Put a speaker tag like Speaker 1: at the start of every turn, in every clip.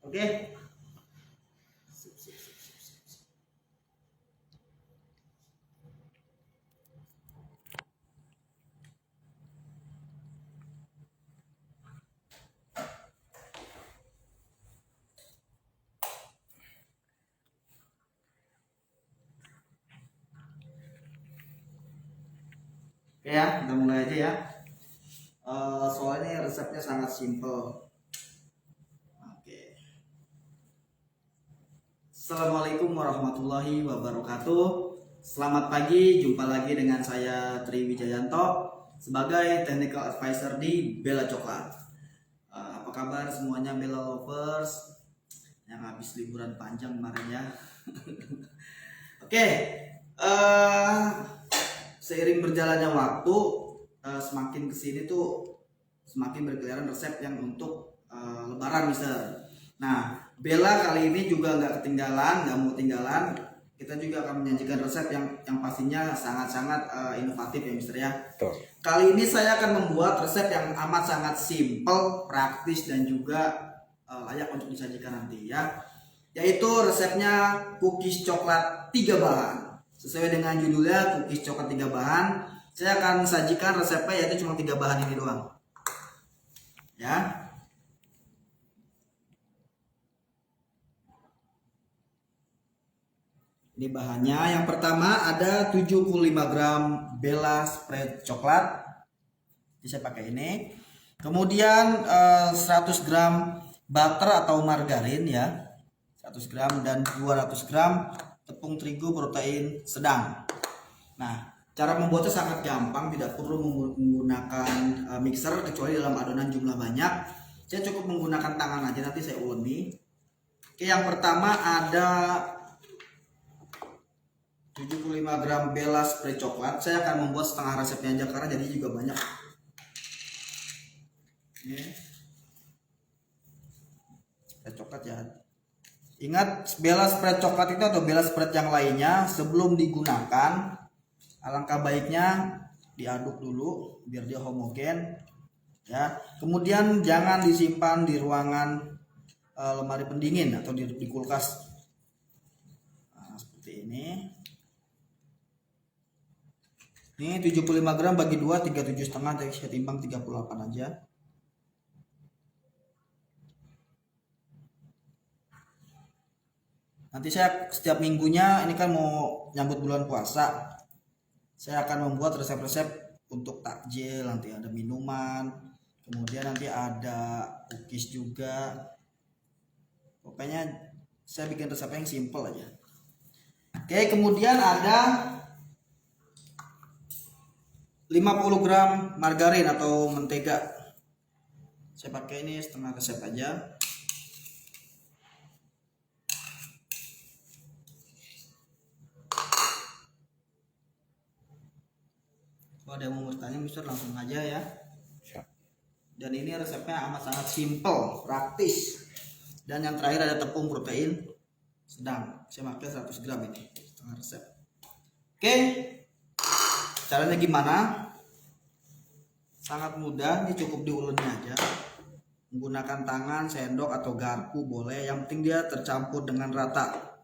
Speaker 1: Oke. Oke ya, kita mulai aja ya. Soalnya resepnya sangat simple. Oke. Assalamualaikum warahmatullahi wabarakatuh. Selamat pagi, jumpa lagi dengan saya Tri Wijayanto sebagai Technical Advisor di Bella Coklat. Apa kabar semuanya Bella lovers yang habis liburan panjang kemarin ya? Oke, seiring berjalannya waktu, semakin kesini tuh semakin berkeliaran resep yang untuk lebaran Mister. Nah, Bella kali ini juga nggak ketinggalan, nggak mau ketinggalan. Kita juga akan menyajikan resep yang pastinya sangat-sangat inovatif ya Mister ya.
Speaker 2: Betul.
Speaker 1: Kali ini saya akan membuat resep yang amat sangat simple, praktis dan juga layak untuk disajikan nanti ya. Yaitu resepnya cookies coklat 3 bahan. Sesuai dengan judulnya cookies coklat 3 bahan, saya akan sajikan resepnya yaitu cuma 3 bahan ini doang. Ya. Ini bahannya. Yang pertama ada 75 gram Bella spread coklat. Ini saya pakai ini. Kemudian 100 gram butter atau margarin ya. 100 gram dan 200 gram tepung terigu protein sedang. Nah, cara membuatnya sangat gampang, tidak perlu menggunakan mixer kecuali dalam adonan jumlah banyak. Saya cukup menggunakan tangan aja, nanti saya uleni. Oke, yang pertama ada 75 gram Bella spread coklat. Saya akan membuat setengah resepnya aja karena jadi juga banyak. Ini spread coklat ya. Ingat, Bella spread coklat itu atau Bella spread yang lainnya sebelum digunakan, alangkah baiknya diaduk dulu biar dia homogen ya. Kemudian jangan disimpan di ruangan lemari pendingin atau di kulkas. Nah, seperti ini. Ini 75 gram bagi 2, 37,5, saya timbang 38 aja. Nanti saya setiap minggunya, ini kan mau nyambut bulan puasa, saya akan membuat resep-resep untuk takjil. Nanti ada minuman, kemudian nanti ada cookies juga. Pokoknya saya bikin resep yang simple aja. Oke, kemudian ada 50 gram margarin atau mentega. Saya pakai ini setengah resep aja. Kalau ada yang mau bertanya, Mister langsung aja ya. Dan ini resepnya amat sangat simple, praktis. Dan yang terakhir ada tepung protein sedang. Saya pakai 100 gram ini, setengah resep. Oke, caranya gimana? Sangat mudah, ini cukup diuleni aja. Menggunakan tangan, sendok atau garpu boleh. Yang penting dia tercampur dengan rata.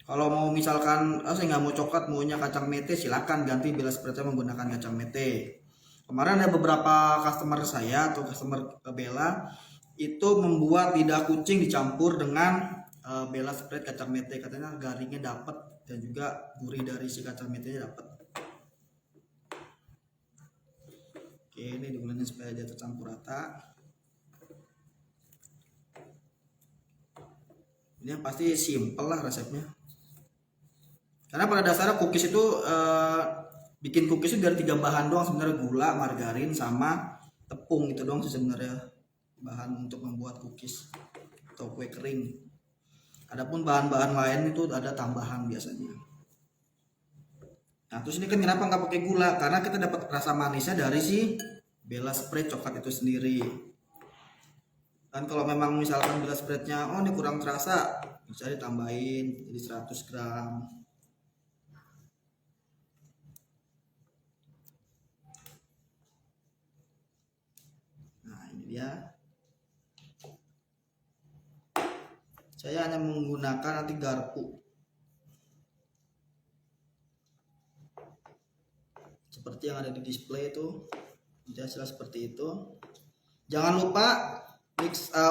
Speaker 1: Kalau mau misalkan, saya nggak mau coklat, maunya kacang mete, silakan ganti Bella spreadnya menggunakan kacang mete. Kemarin ada beberapa customer saya atau customer Bella itu membuat lidah kucing dicampur dengan Bella spread kacang mete, katanya garingnya dapat dan juga gurih dari si kacang metenya dapat. Oke, ini diuleni supaya dia tercampur rata. Ini yang pasti simple lah resepnya. Karena pada dasarnya cookies itu bikin cookies itu dari 3 bahan doang sebenarnya, gula, margarin sama tepung, itu doang sih sebenarnya bahan untuk membuat cookies atau kue kering. Adapun bahan-bahan lain itu ada tambahan biasanya. Nah, terus ini kan kenapa nggak pakai gula? Karena kita dapat rasa manisnya dari si Bella spread coklat itu sendiri. Dan kalau memang misalkan Bella spreadnya, oh ini kurang terasa, bisa ditambahin jadi 100 gram. Nah, ini dia. Saya hanya menggunakan nanti garpu seperti yang ada di display itu, hasilnya seperti itu. Jangan lupa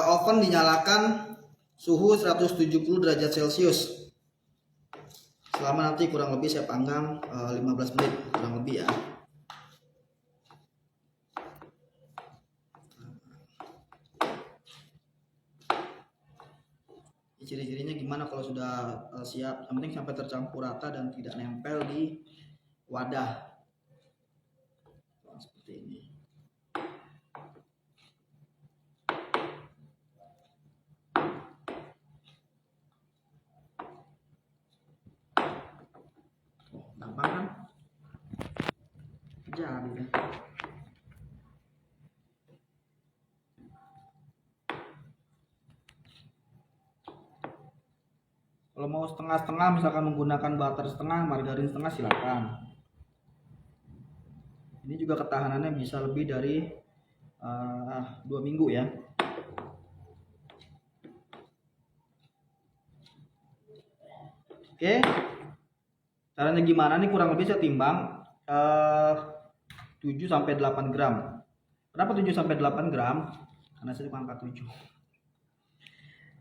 Speaker 1: oven dinyalakan suhu 170 derajat Celcius selama nanti kurang lebih saya panggang 15 menit kurang lebih ya. Ciri-cirinya gimana kalau sudah siap? Yang penting sampai tercampur rata dan tidak nempel di wadah. Seperti ini. Gampang kan? Jadi kan. Kalau mau setengah-setengah, misalkan menggunakan butter setengah, margarin setengah, silakan. Ini juga ketahanannya bisa lebih dari 2 minggu ya. Oke, caranya gimana nih? Kurang lebih saya timbang 7-8 gram. Kenapa 7-8 gram? Karena saya cuma angkat 7.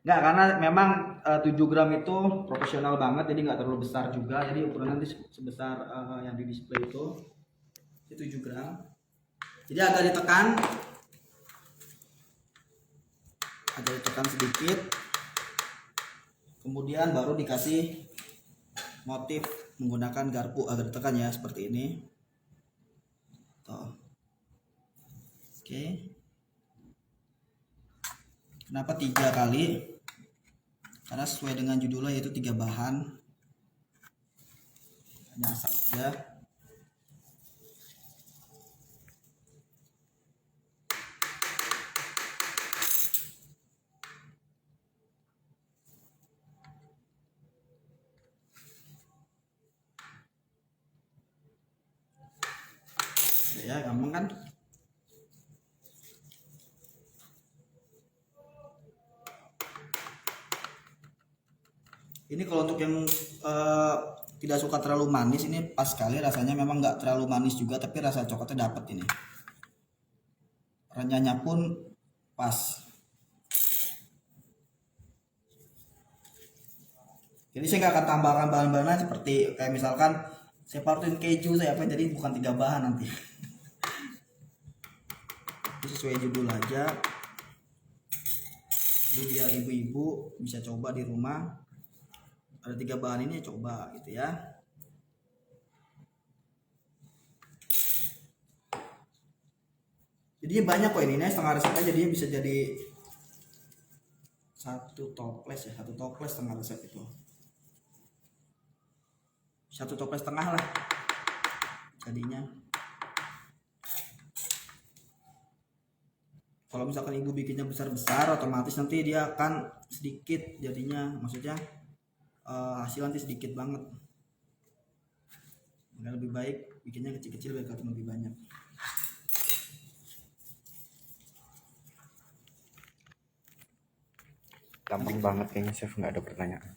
Speaker 1: Enggak, karena memang 7 gram itu profesional banget, jadi nggak terlalu besar juga. Jadi ukuran nanti sebesar yang di display itu 7 gram. Jadi agak ditekan sedikit, kemudian baru dikasih motif menggunakan garpu, agak ditekan ya seperti ini. Tuh. Oke. Kenapa 3 kali? Karena sesuai dengan judulnya yaitu 3 bahan. Hanya asal aja. Ya, gampang kan? Ini kalau untuk yang tidak suka terlalu manis, ini pas sekali rasanya. Memang nggak terlalu manis juga, tapi rasa coklatnya dapet ini. Renyahnya pun pas. Jadi saya nggak akan tambahkan bahan-bahan seperti kayak misalkan saya partuin keju, saya apa, jadi bukan 3 bahan nanti. Itu sesuai judul aja. Jadi biar ibu-ibu bisa coba di rumah. Ada 3 bahan ini, coba gitu ya. Jadinya banyak kok ini, setengah resep aja jadinya bisa jadi 1 toples ya, 1 toples setengah resep itu. 1 toples setengah lah jadinya. Kalau misalkan ibu bikinnya besar-besar, otomatis nanti dia akan sedikit jadinya, maksudnya hasil nanti sedikit banget. Maka lebih baik bikinnya kecil-kecil biar kelihatan lebih banyak.
Speaker 2: Gampang banget kayaknya chef, nggak ada pertanyaan.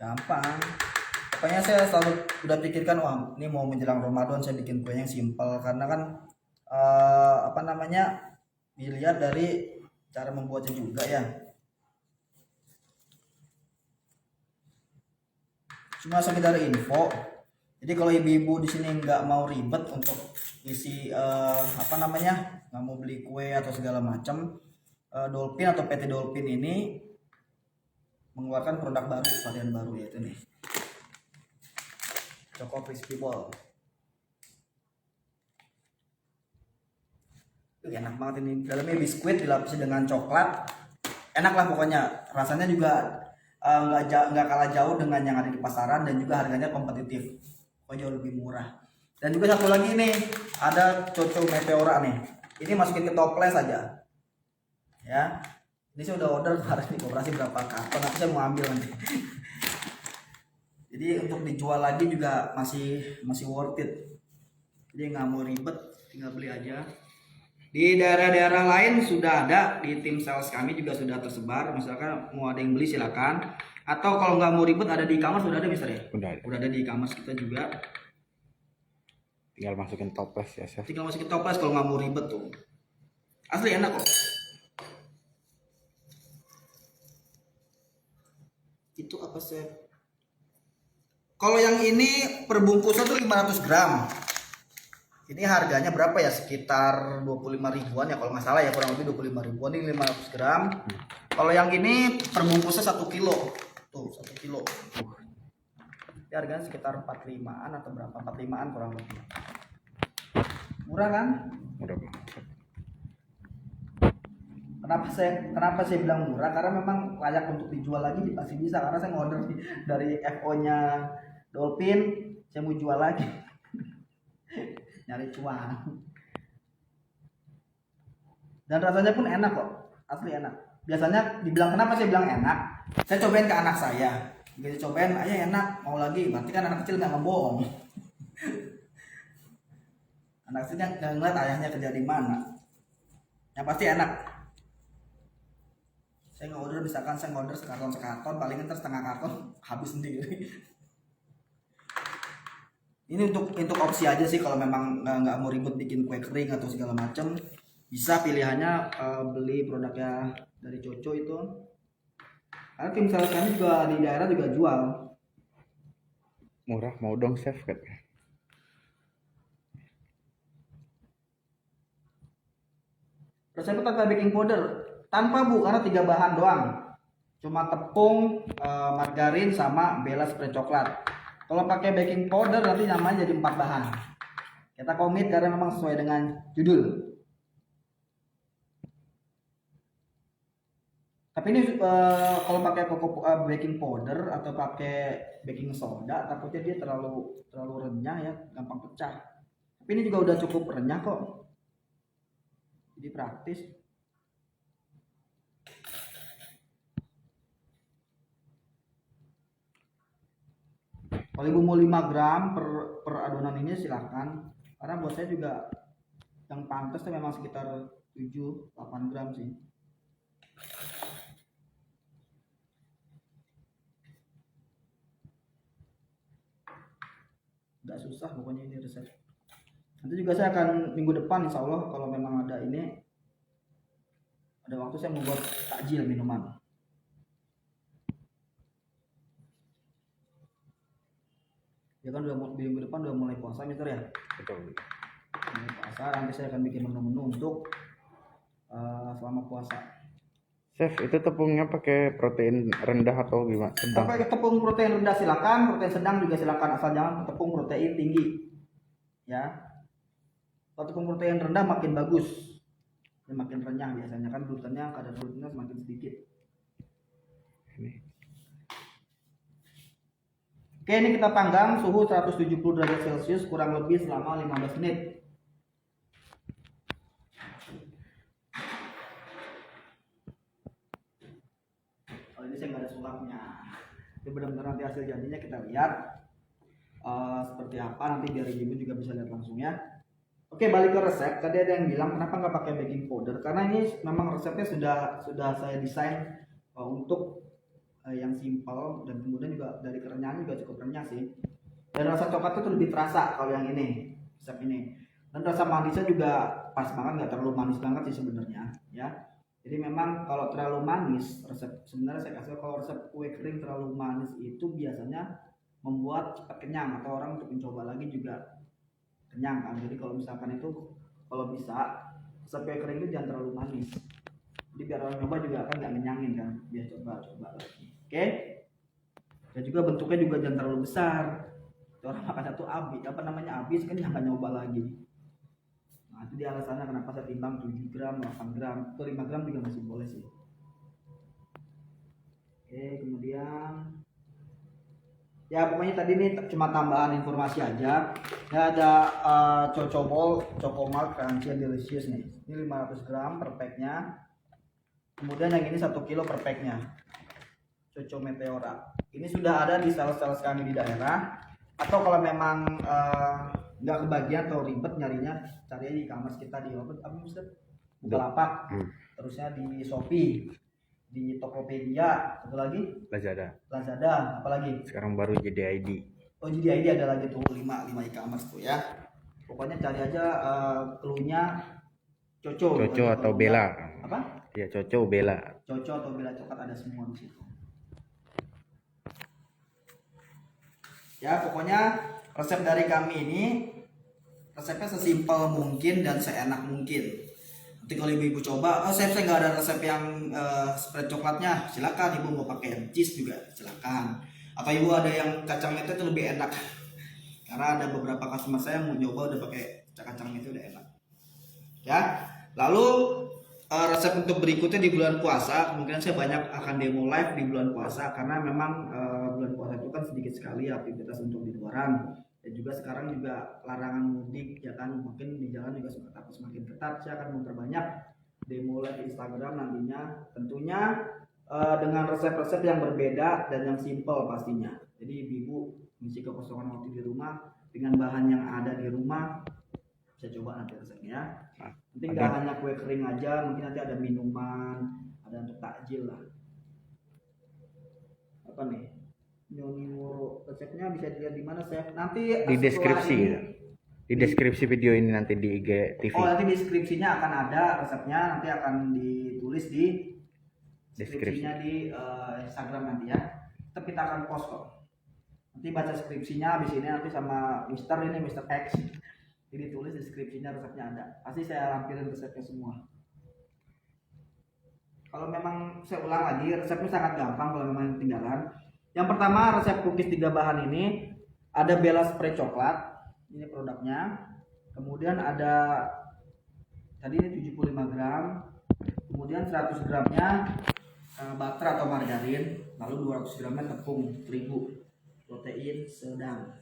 Speaker 1: Gampang. Pokoknya saya selalu udah pikirkan, wah ini mau menjelang Ramadan saya bikin kue yang simple, karena kan dilihat dari cara membuatnya juga ya. Cuma sekedar info. Jadi kalau ibu-ibu di sini nggak mau ribet untuk isi nggak mau beli kue atau segala macam, Dolphin atau PT Dolphin ini mengeluarkan produk baru, varian baru, yaitu nih Choco Crispy Ball. Enak banget ini, dalamnya biskuit dilapisi dengan coklat. Enak lah pokoknya, rasanya juga nggak kalah jauh dengan yang ada di pasaran, dan juga harganya kompetitif, pokoknya jauh lebih murah. Dan juga satu lagi nih, ada Choco Meteora nih, ini masukin ke toples aja ya. Ini saya udah order kemarin di koperasi berapa karton, nanti saya mau ambil nanti. Jadi untuk dijual lagi juga masih worth it. Jadi nggak mau ribet, tinggal beli aja. Di daerah-daerah lain sudah ada, di tim sales kami juga sudah tersebar. Misalkan mau ada yang beli silakan. Atau kalau nggak mau ribet ada di e-commerce sudah ada misalnya.
Speaker 2: Udah ada.
Speaker 1: Udah ada di e-commerce kita juga.
Speaker 2: Tinggal masukin toples ya chef.
Speaker 1: Tinggal masukin toples kalau nggak mau ribet tuh. Asli enak kok. Itu apa sih? Kalau yang ini perbungkusan tuh 500 gram. Ini harganya berapa ya? Sekitar 25 ribuan ya kalau nggak salah ya, kurang lebih 25 ribuan. Ini 500 gram. Kalau yang ini perbungkusnya 1 kilo. Tuh 1 kilo. Ini harganya sekitar 45-an atau berapa? 45-an kurang lebih. Murah kan?
Speaker 2: Udah banget.
Speaker 1: Kenapa saya bilang murah? Karena memang layak untuk dijual lagi masih bisa, karena saya ngorder dari FO-nya Dolphin, saya mau jual lagi. Nyari cuan. Dan rasanya pun enak kok, asli enak. Biasanya dibilang kenapa saya bilang enak? Saya cobain ke anak saya. Begitu cobain, ayah enak, mau lagi. Berarti kan anak kecil nggak ngebohong. Anak kecil nggak ngeliat ayahnya kerja di mana. Yang pasti enak. Saya nge-order, misalkan saya nge-order sekarton, paling ntar setengah karton habis sendiri. Ini untuk opsi aja sih, kalau memang nggak mau ribet bikin kue kering atau segala macam, bisa pilihannya beli produknya dari Coco itu. Karena tim sales kami juga di daerah juga jual.
Speaker 2: Murah, mau dong chef katanya.
Speaker 1: Resepnya tanpa baking powder, tanpa bu, karena 3 bahan doang. Cuma tepung, margarin sama Bella spray coklat. Kalau pakai baking powder nanti namanya jadi 4 bahan. Kita komit karena memang sesuai dengan judul. Tapi ini kalau pakai baking powder atau pakai baking soda, takutnya dia terlalu renyah ya, gampang pecah. Tapi ini juga udah cukup renyah kok. Jadi praktis. Kalau ibu mau 5 gram per adonan ini silahkan. Karena buat saya juga yang pantas tuh memang sekitar 7-8 gram sih. Nggak susah pokoknya ini resep. Nanti juga saya akan minggu depan insya Allah kalau memang ada ini, ada waktu saya membuat takjil minuman. Ya kan udah minggu depan udah mulai puasa mister ya.
Speaker 2: Betul.
Speaker 1: Mulai puasa, nanti saya akan bikin menu-menu untuk selama puasa.
Speaker 2: Chef, itu tepungnya pakai protein rendah atau gimana? Sedang.
Speaker 1: Pakai tepung protein rendah silakan, protein sedang juga silakan, asal jangan tepung protein tinggi. Ya. Kalau tepung protein rendah makin bagus. Ya, makin renyah biasanya kan glutennya, kadar glutennya semakin sedikit.
Speaker 2: Ini.
Speaker 1: Oke, ini kita panggang suhu 170 derajat Celcius kurang lebih selama 15 menit. Kalau ini saya nggak ada sulapnya. Ini benar-benar nanti hasil jadinya kita lihat seperti apa, nanti biar ibu juga bisa lihat langsung ya. Oke, balik ke resep. Tadi ada yang bilang kenapa nggak pakai baking powder? Karena ini memang resepnya sudah saya desain untuk yang simpel, dan kemudian juga dari kerenyahan juga cukup renyah sih. Dan rasa coklat itu lebih terasa kalau yang ini, resep ini. Dan rasa manisnya juga pas banget, nggak terlalu manis banget sih sebenarnya ya. Jadi memang kalau terlalu manis, resep sebenarnya saya kasih, kalau resep kue kering terlalu manis itu biasanya membuat cepat kenyang atau orang untuk mencoba lagi juga kenyang kan. Jadi kalau misalkan itu, kalau bisa resep kue kering itu jangan terlalu manis. Jadi biar orang nyoba juga kan nggak ngenyangin kan, biar coba lagi. Oke. Dan juga bentuknya juga jangan terlalu besar. Orang makan satu habis kan jangan nyoba lagi. Nah, itu dia alasannya kenapa saya timbang 7 gram, 8 gram, atau 5 gram juga masih boleh sih. Oke, kemudian ya pokoknya tadi ini cuma tambahan informasi aja. Ya ada Chocomalt Crunchy and Delicious nih. Ini 500 gram per packnya. Kemudian yang ini 1 kilo per packnya. Coco Meteora. Ini sudah ada di sales-sales kami di daerah. Atau kalau memang nggak kebagian atau ribet nyarinya, cari di e-commerce kita di apa Ustaz? Bukalapak, terusnya di Shopee, di Tokopedia, satu lagi Lazada, apalagi
Speaker 2: sekarang baru jadi ID.
Speaker 1: oh jadi ID ada lagi tuh 5 e-commerce tuh ya. Pokoknya cari aja clue-nya Coco
Speaker 2: atau Bella.
Speaker 1: Apa?
Speaker 2: Ya Coco Bella.
Speaker 1: Coco atau Bella coklat ada semua di situ. Ya pokoknya resep dari kami ini resepnya sesimpel mungkin dan seenak mungkin. Nanti kalau ibu-ibu coba, saya nggak ada resep yang spread coklatnya, silakan ibu mau pakai cheese juga silakan. Atau ibu ada yang kacang itu lebih enak. Karena ada beberapa customer saya yang mau nyoba udah pakai kacang itu udah enak. Ya, lalu resep untuk berikutnya di bulan puasa, kemungkinan saya banyak akan demo live di bulan puasa karena memang bulan puasa itu kan sedikit sekali aktivitas untuk di luaran. Dan juga sekarang juga larangan mudik ya kan, mungkin di jalan juga semakin ketat. Saya akan memperbanyak demo live di Instagram nantinya, tentunya dengan resep-resep yang berbeda dan yang simple pastinya. Jadi ibu mengisi kekosongan waktu di rumah dengan bahan yang ada di rumah, bisa coba nanti resepnya. Nanti nggak hanya kue kering aja, mungkin nanti ada minuman, ada untuk takjil lah. Apa nih? Nyonyo resepnya bisa dilihat di mana, Chef? Nanti
Speaker 2: Di deskripsi
Speaker 1: ini,
Speaker 2: ya. Di deskripsi video ini nanti di IG TV.
Speaker 1: Oh, nanti di deskripsinya akan ada resepnya, nanti akan ditulis di deskripsinya di Instagram nanti ya. Tetap kita akan post kok. Nanti baca deskripsinya habis ini nanti sama Mr. X. Jadi tulis deskripsinya resepnya ada. Pasti saya lampirin resepnya semua. Kalau memang saya ulang lagi, resepnya sangat gampang kalau memang ketinggalan. Yang pertama resep cookies 3 bahan ini ada Bella spray coklat, ini produknya. Kemudian ada tadi ini 75 gram, kemudian 100 gramnya butter atau margarin, lalu 200 gramnya tepung terigu, protein sedang.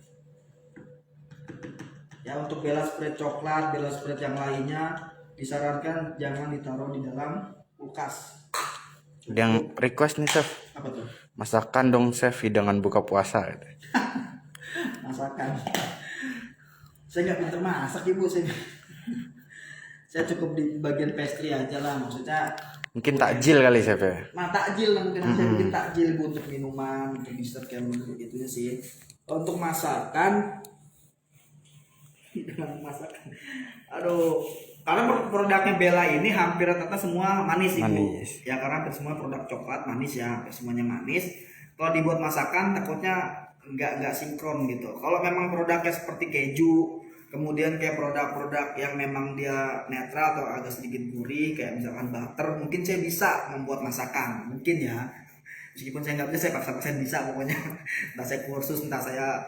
Speaker 1: Ya untuk Bella spread coklat, Bella spread yang lainnya disarankan jangan ditaruh di dalam kulkas.
Speaker 2: Yang request nih Chef.
Speaker 1: Apa tuh?
Speaker 2: Masakan dong Chef hidangan buka puasa.
Speaker 1: Masakan. Saya nggak pinter masak ibu saya. Saya cukup di bagian pastry aja lah, maksudnya.
Speaker 2: Mungkin takjil kali Chef ya.
Speaker 1: Nah takjil mungkin saya bikin takjil ibu untuk minuman, untuk dessert kayak gitu sih. Untuk masakan. Aduh, karena produknya Bella ini hampir rata-rata semua manis ibu. Ya karena hampir semua produk coklat manis ya, hampir semuanya manis. Kalau dibuat masakan takutnya nggak sinkron gitu. Kalau memang produknya seperti keju, kemudian kayak produk-produk yang memang dia netral atau agak sedikit gurih, kayak misalkan butter, mungkin saya bisa membuat masakan, mungkin ya. Meskipun saya nggak bisa, saya paksa-paksain bisa pokoknya. Entah saya kursus, entah saya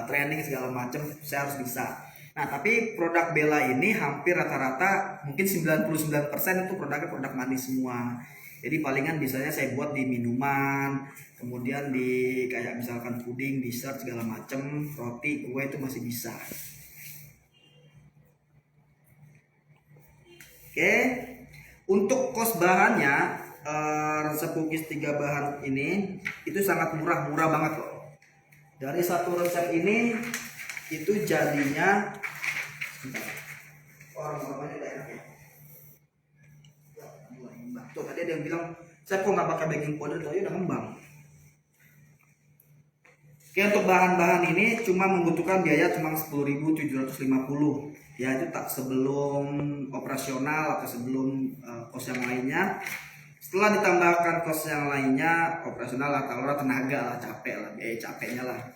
Speaker 1: training segala macam, saya harus bisa. Nah tapi produk Bella ini hampir rata-rata mungkin 99% itu produknya produk manis semua. Jadi palingan biasanya saya buat di minuman, kemudian di kayak misalkan puding, dessert segala macam, roti, kue itu masih bisa. Oke, untuk kos bahannya resep cookies 3 bahan ini itu sangat murah banget kok. Dari satu resep ini itu jadinya orang-orangnya udah enak ya. Tuh tadi ada yang bilang saya kok nggak pakai baking powder, tadi udah ngembang. Oke, untuk bahan-bahan ini cuma membutuhkan biaya cuma 10.750 ya, itu tak sebelum operasional atau sebelum kos yang lainnya. Setelah ditambahkan kos yang lainnya, operasional lah, taruhlah tenaga lah, capeknya lah,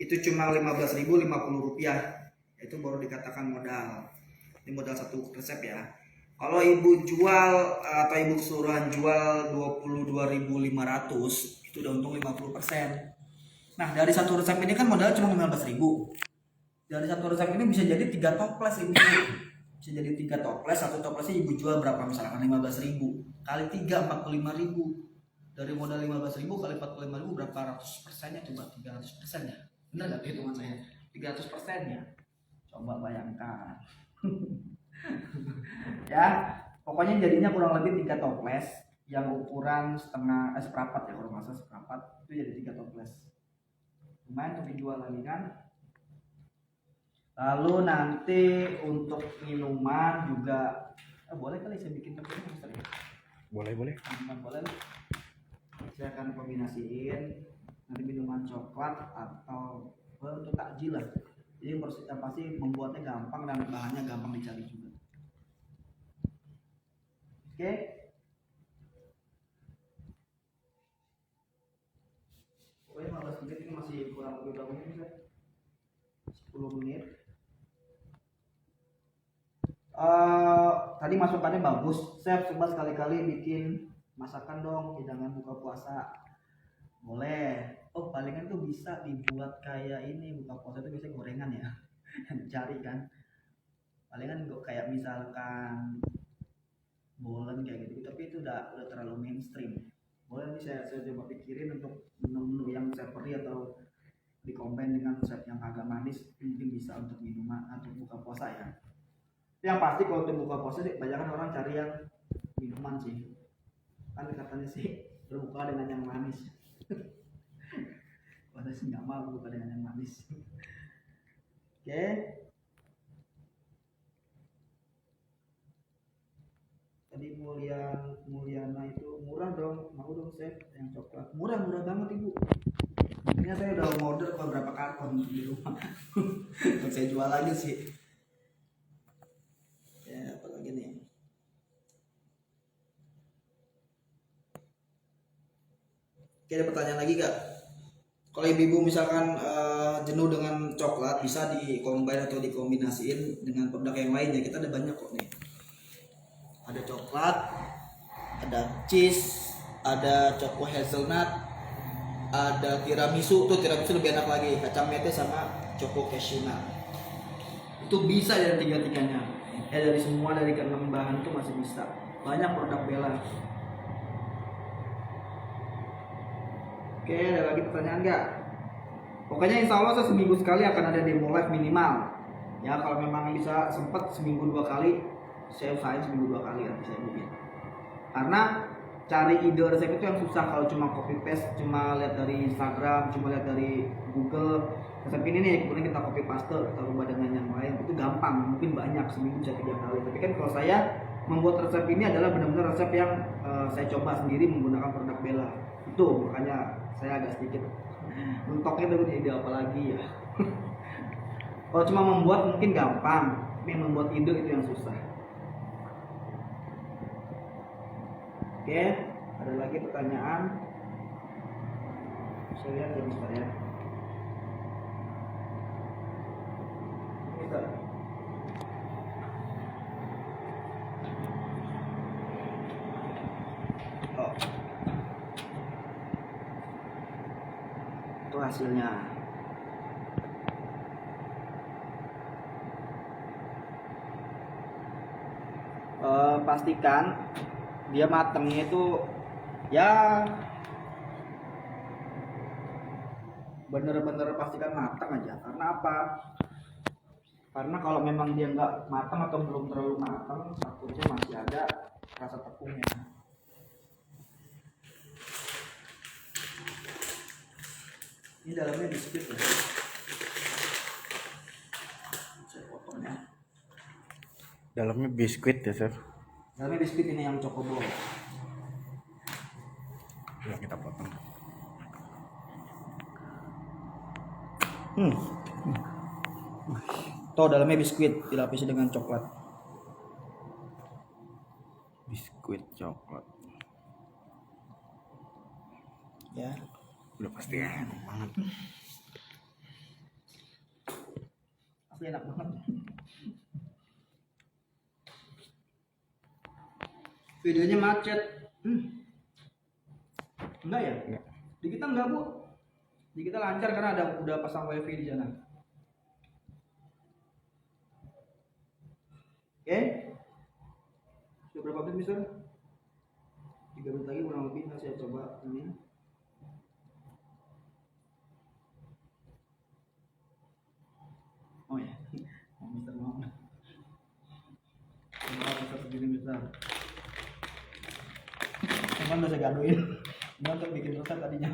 Speaker 1: itu cuma 15.050 rupiah. Itu baru dikatakan modal. Ini modal satu resep ya. Kalau ibu jual atau ibu keseluruhan jual 22.500, itu udah untung 50%. Nah dari satu resep ini kan modal cuma 15.000. Dari satu resep ini bisa jadi 3 toples ibu. Bisa jadi 3 toples, satu toplesnya ibu jual berapa, misalkan 15.000 kali 3 45.000. Dari modal 15.000 kali 45.000 berapa ratus persennya, coba 300% ya. Bener gak hitungan saya? 300% ya. Coba bayangkan. Ya, pokoknya jadinya kurang lebih 3 toples yang ukuran seperempat ya, kalau nggak salah seperempat, itu jadi 3 toples. Lumayan untuk dijual lagi kan. Lalu nanti untuk minuman juga boleh kali saya bikin pakai Mister ya?
Speaker 2: Boleh.
Speaker 1: Minuman boleh. Saya akan kombinasiin nanti minuman coklat atau untuk takjil lah. Jadi pasti membuatnya gampang dan bahannya gampang dicari juga. Oke. Oke, 15 menit ini masih kurang lebih berapa menit, Chef? 10 menit. Tadi masukannya bagus, Chef. Coba sekali-kali bikin masakan dong, hidangan buka puasa. Boleh. Oh, palingan tuh bisa dibuat kayak ini, buka puasa itu biasanya gorengan ya. Cari kan. Palingan kok kayak misalkan bolen kayak gitu, tapi itu udah terlalu mainstream. Boleh nih saya coba pikirin untuk menu-menu yang savory atau dikombin dengan resep yang agak manis, mungkin bisa untuk minuman atau buka puasa ya. Yang pasti kalau untuk buka puasa sih banyak orang cari yang minuman sih, kan katanya sih berbuka dengan yang manis. Pada sih nggak mau buka dengan yang manis. Oke. Tadi Mulyana itu murah dong, mau dong Chef yang coklat. Murah banget Ibu. Ini saya udah order beberapa karton di rumah. Untuk saya jual lagi sih. Ya, apa lagi nih? Oke, ada pertanyaan lagi Kak? Kalau ibu-ibu misalkan jenuh dengan coklat, bisa dikombin atau dikombinasiin dengan produk yang lain ya. Kita ada banyak kok nih. Ada coklat, ada cheese, ada choco hazelnut, ada tiramisu. Tuh tiramisu lebih enak lagi, kacang mete sama choco cashew nut. Itu bisa dari tiga-tiganya. Dari semua dari keenam bahan itu masih bisa. Banyak produk Bella. Oke, ada lagi pertanyaan nggak? Pokoknya insya Allah saya seminggu sekali akan ada demo live minimal. Ya kalau memang bisa sempat seminggu 2 kali, saya usahain seminggu 2 kali nanti saya bikin. Karena cari ide resep itu yang susah kalau cuma copy paste, cuma lihat dari Instagram, cuma lihat dari Google. Resep ini nih, kemudian kita copy paste, kita ubah dengan yang lain, itu gampang, mungkin banyak, seminggu bisa 3 kali. Tapi kan kalau saya membuat resep ini adalah benar-benar resep yang saya coba sendiri menggunakan produk Bella. Itu makanya saya agak sedikit mentoknya tuh ide apa lagi ya. Kalau cuma membuat mungkin gampang, tapi membuat ide itu yang susah. Oke, ada lagi pertanyaan? Saya lihat ya bisa ya. Bisa. Oh. Itu hasilnya. Pastikan dia matangnya itu ya bener-bener pastikan matang aja. Karena apa? Karena kalau memang dia nggak matang atau belum terlalu matang, takutnya masih ada rasa tepungnya. Ini dalamnya biskuit ya. Saya potongnya.
Speaker 2: Dalamnya biskuit ya, Chef.
Speaker 1: Dalamnya biskuit ini yang chocobo.
Speaker 2: Ya, kita potong.
Speaker 1: Tuh dalamnya biskuit dilapisi dengan coklat.
Speaker 2: Biskuit coklat.
Speaker 1: Ya.
Speaker 2: Udah pasti enak banget.
Speaker 1: Asli enak banget. Videonya macet. Enggak ya?
Speaker 2: Enggak.
Speaker 1: Di kita enggak, Bu. Di kita lancar karena udah pasang wifi di sana. Oke. Sudah berapa menit, Mister? 3 menit lagi kurang lebih. Nah, saya coba ini. Oh ya. Mister mau. Coba Mister segini, Mister. Cuman udah saya gaduhin. Ini untuk bikin resep tadinya.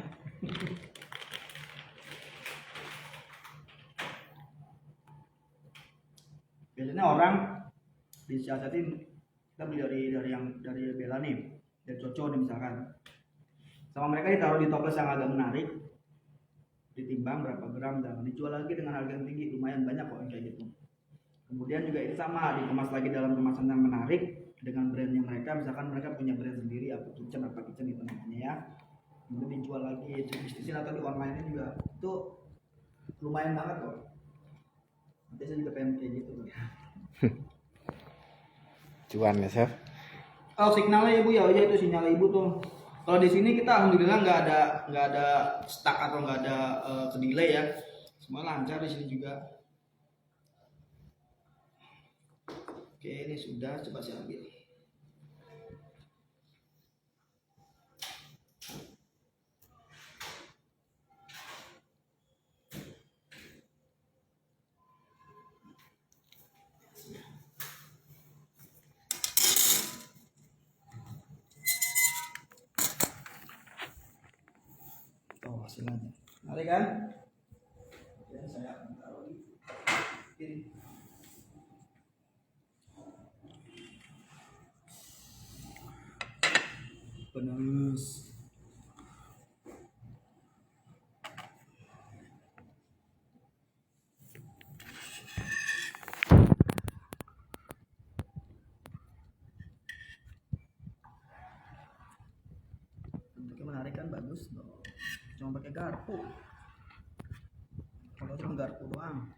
Speaker 1: Biasanya orang disiasatin, kita beli dari Bella nih, dari Coco nih misalkan, sama mereka ditaruh di toples yang agak menarik, ditimbang berapa gram dan dijual lagi dengan harga yang tinggi, lumayan banyak kok yang kayak gitu. Kemudian juga itu sama, dikemas lagi dalam kemasan yang menarik dengan brandnya mereka, misalkan mereka punya brand sendiri, apa kitchen itu namanya ya, kemudian dijual lagi di bisnisin atau di online juga, itu lumayan banget kok. Nanti saya juga pengen kayak gitu.
Speaker 2: Cuan ya chef.
Speaker 1: Oh, signalnya ibu ya, itu sinyal ibu tuh. Kalau di sini kita alhamdulillah nggak ada stuck atau nggak ada kedelay ya, semua lancar di sini juga. Oke, ini sudah, coba saya ambil. Oh, hasilnya. Mari kan? Ya, saya akan taruh di piring. Panas. Bentuknya menarik kan, bagus loh. Cuma pakai garpu. Kalau cuma garpu doang.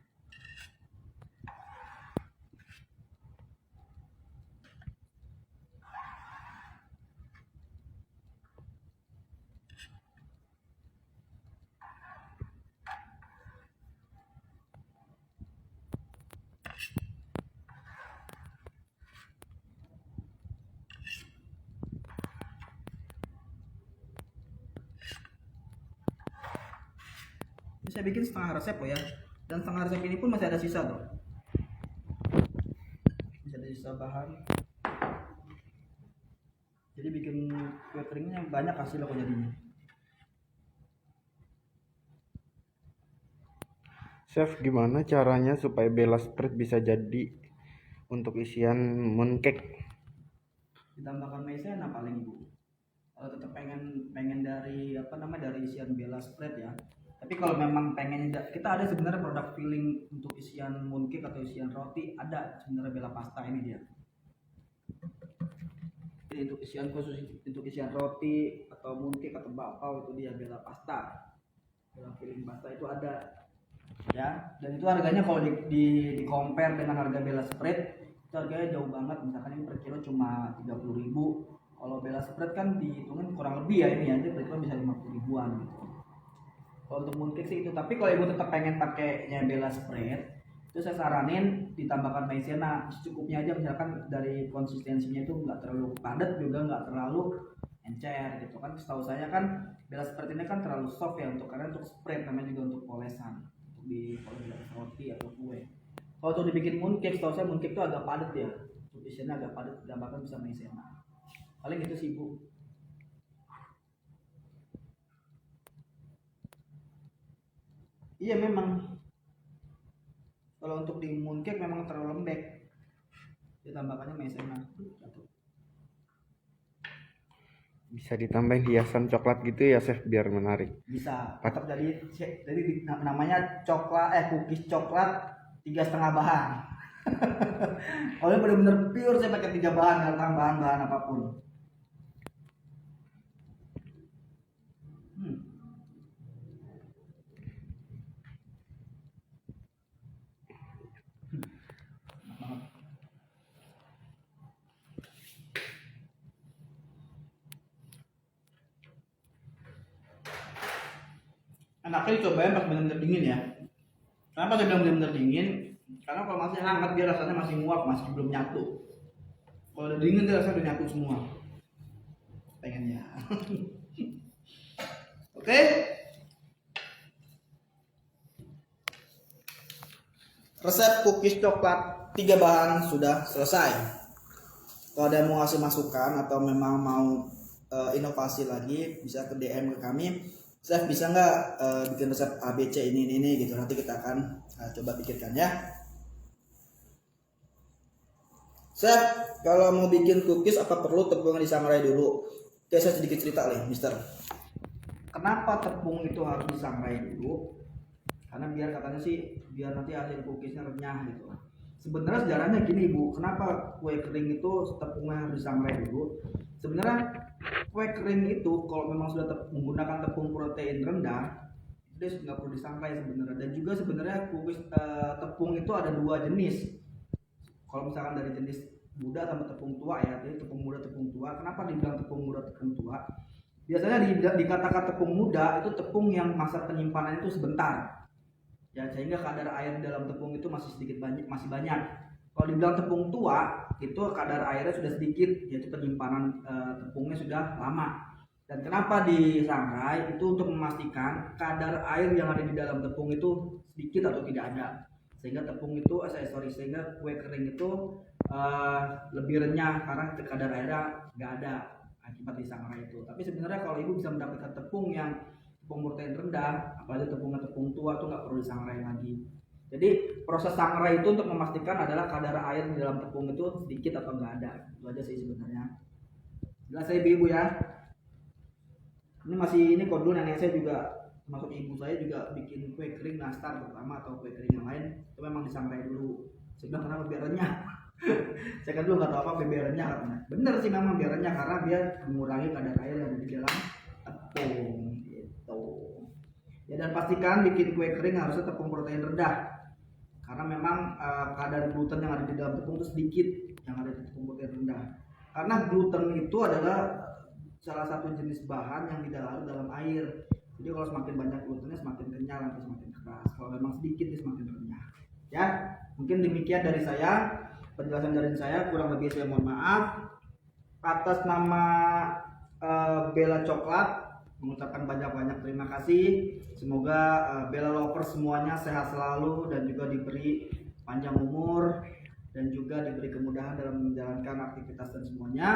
Speaker 1: Ini saya bikin setengah resep kok ya, dan setengah resep ini pun masih ada sisa tuh, masih ada sisa bahan. Jadi bikin kue keringnya banyak hasil kok jadinya.
Speaker 2: Chef, gimana caranya supaya Bella Spread bisa jadi untuk isian mooncake?
Speaker 1: Ditambahkan maizena paling ibu. Kalau tetap pengen dari dari isian Bella Spread ya. Tapi kalau memang pengen, kita ada sebenarnya produk filling untuk isian mooncake atau isian roti, ada sebenarnya Bella Pasta ini dia. Jadi untuk isian khusus untuk isian roti atau mooncake atau bakpao itu dia Bella Pasta. Bella filling pasta itu ada. Ya, dan itu harganya kalau di compare dengan harga Bella Spread, itu harganya jauh banget. Misalkan ini per kilo cuma 30.000. Kalau Bella Spread kan dihitungin kurang lebih ya, ini aja per kilo bisa 50 ribuan gitu. Kalau untuk mooncake sih itu, tapi kalau ibu tetap pengen pakainya Bella Spread, itu saya saranin ditambahkan maizena secukupnya aja, misalkan dari konsistensinya itu nggak terlalu padat juga nggak terlalu encer gitu kan. Setahu saya kan Bella Spread ini kan terlalu soft ya, karena untuk spread, namanya juga untuk polesan, untuk dipoles dari roti atau kue. Kalau untuk dibikin mooncake, setahu saya mooncake itu agak padat ya, untuk isinya agak padat, ditambahkan bisa maizena. Paling itu sih bu. Iya memang. Kalau untuk di mooncake memang terlalu lembek. Ditambahkannya maizena.
Speaker 2: Bisa ditambahin hiasan coklat gitu ya chef biar menarik.
Speaker 1: Bisa. Tetap jadi namanya cookies coklat 3,5 bahan. Kalau benar-benar pure saya pakai 3 bahan, nggak tambahan bahan apapun. Enaknya dicobain pas benar-benar dingin ya. Kenapa saya bilang benar-benar dingin? Karena kalau masih hangat dia rasanya masih nguap, masih belum nyatu. Kalau udah dingin dia rasanya udah nyatu semua. Pengennya. Oke. Resep cookies coklat 3 bahan sudah selesai. Kalau ada yang mau ngasih masukan atau memang mau inovasi lagi, bisa ke DM ke kami. Chef bisa nggak bikin resep ABC ini gitu, nanti kita akan coba pikirkan ya. Chef, kalau mau bikin cookies apa perlu tepung yang disangrai dulu? Oke, saya sedikit cerita nih, Mister. Kenapa tepung itu harus disangrai dulu? Karena biar katanya sih, biar nanti hasil cookiesnya renyah gitu. Sebenarnya sejarahnya gini Bu, kenapa kue kering itu tepungnya harus disangrai dulu? Sebenarnya kue kering itu kalau memang sudah menggunakan tepung protein rendah, itu dia nggak perlu disangrai sebenarnya. Dan juga sebenarnya cookies tepung itu ada dua jenis. Kalau misalkan dari jenis muda sama tepung tua ya, jadi tepung muda tepung tua. Kenapa dibilang tepung muda tepung tua? Biasanya dikatakan tepung muda itu tepung yang masa penyimpanan itu sebentar, ya sehingga kadar air di dalam tepung itu masih sedikit banyak, masih banyak. Kalau dibilang tepung tua itu kadar airnya sudah sedikit, yaitu penyimpanan tepungnya sudah lama. Dan kenapa disangrai itu untuk memastikan kadar air yang ada di dalam tepung itu sedikit atau tidak ada, sehingga tepung itu sehingga kue kering itu lebih renyah karena kadar airnya nggak ada akibat disangrai itu. Tapi sebenarnya kalau ibu bisa mendapatkan tepung yang tepung protein rendah, apalagi tepungnya tepung tua, tuh nggak perlu disangrai lagi. Jadi proses sangrai itu untuk memastikan adalah kadar air di dalam tepung itu sedikit atau nggak ada. Itu aja sih sebenarnya. Jelas saya ibu ya. Ini kok dulu nenek saya juga, termasuk ibu saya juga bikin kue kering nastar pertama atau kue kering yang lain itu memang disangrai dulu. Saya bilang kenapa biar renyah. Saya kan dulu nggak tahu apa biar renyah katanya. Bener sih memang biar renyah karena biar mengurangi kadar air yang ada di dalam tepung gitu. Ya, dan pastikan bikin kue kering harusnya tepung protein rendah karena memang kadar gluten yang ada di dalam tepung itu sedikit yang ada di tepung protein rendah. Karena gluten itu adalah salah satu jenis bahan yang tidak larut dalam air. Jadi kalau semakin banyak glutennya semakin kenyal nanti semakin keras. Kalau memang sedikit dia semakin renyah. Ya, mungkin demikian dari saya. Penjelasan dari saya, kurang lebih saya mohon maaf. Atas nama Bella Coklat mengucapkan banyak-banyak terima kasih. Semoga Bella Lovers semuanya sehat selalu dan juga diberi panjang umur dan juga diberi kemudahan dalam menjalankan aktivitas dan semuanya.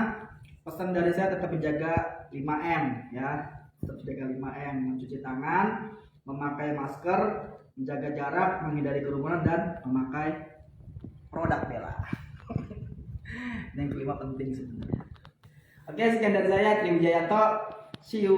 Speaker 1: Pesan dari saya tetap menjaga 5M ya. Tetap menjaga 5M, mencuci tangan, memakai masker, menjaga jarak, menghindari kerumunan dan memakai produk Bella. Yang kelima penting sebenarnya. Oke, sekian dari saya, Tri Wijayanto. See you.